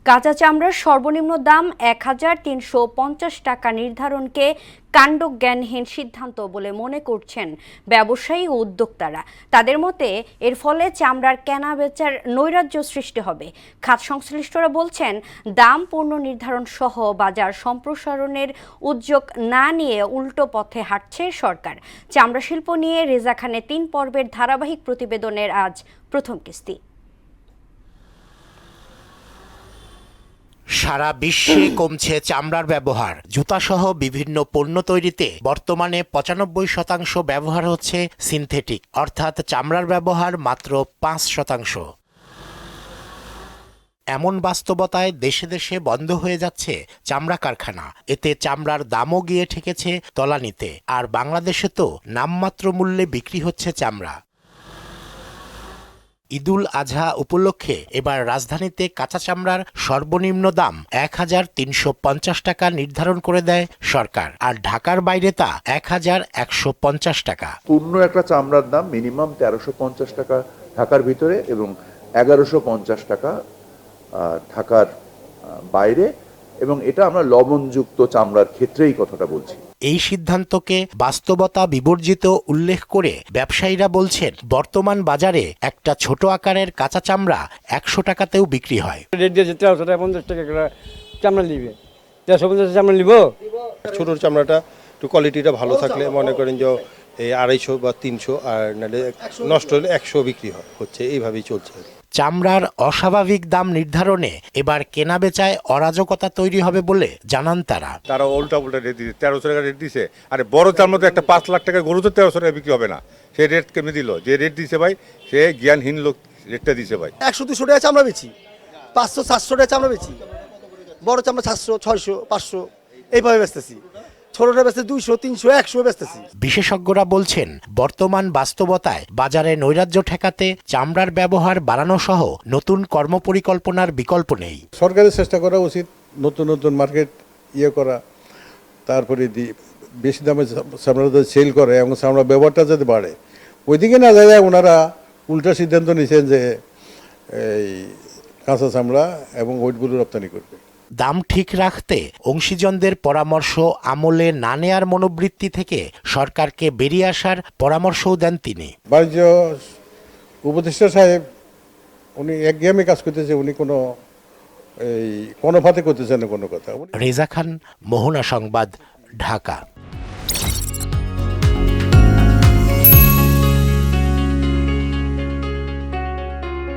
কাঁচা চামড়ার সর্বনিম্ন দাম ১,৩৫০ টাকা নির্ধারণকে কাণ্ডজ্ঞানহীন সিদ্ধান্ত বলে মনে করছেন ব্যবসায়ী ও উদ্যোক্তারা। তাদের মতে এর ফলে চামড়ার কেনা বেচার নৈরাজ্য সৃষ্টি হবে। খাত সংশ্লিষ্টরা বলছেন, দাম পণ্য নির্ধারণ সহ বাজার সম্প্রসারণের উদ্যোগ না নিয়ে উল্টো পথে হাঁটছে সরকার। চামড়া শিল্প নিয়ে রেজা খানের ৩ পর্বের ধারাবাহিক প্রতিবেদনের আজ প্রথম কিস্তি। সারা বিশ্বে কমছে চামড়ার ব্যবহার। জুতাসহ বিভিন্ন পণ্য তৈরিতে বর্তমানে ৯৫% ব্যবহার হচ্ছে সিনথেটিক, অর্থাৎ চামড়ার ব্যবহার মাত্র ৫%। এমন বাস্তবতায় দেশে দেশে বন্ধ হয়ে যাচ্ছে চামড়া কারখানা। এতে চামড়ার দামও গিয়ে ঠেকেছে তলানিতে। আর বাংলাদেশে তো নামমাত্র মূল্যে বিক্রি হচ্ছে চামড়া। ঈদুল আজহা উপলক্ষে এবার রাজধানীতে কাঁচা চামড়ার সর্বনিম্ন দাম ১,৩৫০ টাকা নির্ধারণ করে দেয় সরকার, আর ঢাকার বাইরে তা ১,১৫০ টাকা। পূর্ণ একটা চামড়ার দাম মিনিমাম ১৩৫০ টাকা ঢাকার ভিতরে এবং ১১৫০ টাকা ঢাকার বাইরে, এবং এটা আমরা লবণযুক্ত চামড়ার ক্ষেত্রেই কথাটা বলছি। এই সিদ্ধান্তকে বাস্তবতা বিবর্জিত উল্লেখ করে ব্যবসায়ীরা বলছেন, বর্তমান বাজারে একটা ছোট আকারের কাঁচা চামড়া ১০০ টাকাতেও বিক্রি হয়। রেট দিয়েছে ১৩৫০ টাকা চামড়া নিবে, ১৩৫০ চামড়া নিব। ছোট চামড়াটা একটু কোয়ালিটিটা ভালো থাকলে মনে করেন যে এই ২৫০ বা ৩০০, আর নাহলে নষ্ট হলে ১০০ বিক্রি হচ্ছে, এইভাবেই চলছে। চামড়ার অস্বাভাবিক দাম নির্ধারণে এবার কেনা বেচায় অরাজকতা তৈরি হবে বলে জানান তারা। তারা উল্টা রেট দিচ্ছে, ১৩০০ টাকা রেট দিছে। আরে বড় চামড়া তো একটা ৫ লাখ টাকা গরু তো ১৩০০ টাকা বিক্রি হবে না। সে রেট কেমনি দিল? যে রেট দিছে ভাই, সে জ্ঞানহীন লোক রেটটা দিছে ভাই। ১০০-২০০ টাকা চামড়া বেচি, ৫০০-৭০০ টাকা চামড়া বেচি। বড় চামড়া ৭০০-৬০০-৫০০ এইভাবে বেচতেছি। ছোটটা বেচতে ২০০-৩০০-১০০ বেচতেছি। বিশেষজ্ঞরা বলছেন, বর্তমান বাস্তবতায় বাজারে নৈরাজ্য ঠেকাতে চামড়ার ব্যবহার বাড়ানো সহ নতুন কর্মপরিকল্পনার বিকল্প নেই। সরকারের চেষ্টা করা উচিত নতুন নতুন মার্কেট করা, তারপরে বেশি দামে চামড়া সেল করে এবং চামড়া ব্যবহারটা যাতে বাড়ে। ওইদিকে না যায় ওনারা উল্টা সিদ্ধান্ত নিয়েছেন যে এই কাঁচা চামড়া এবং ওইটগুলো রপ্তানি করবে। দাম ঠিক রাখতে অংশীজনদের পরামর্শ আমলে না নেয়ার মনোবৃত্তি থেকে সরকারকে বেরিয়ে আসার পরামর্শও দেন তিনি। বাণিজ্য উপদেষ্টা সাহেব উনি একঘেয়েমি কাজ করতেছে, উনি কোনো ফাতে করতেছেন না কোনো কথা। রেজা খান, মোহনা সংবাদ, ঢাকা।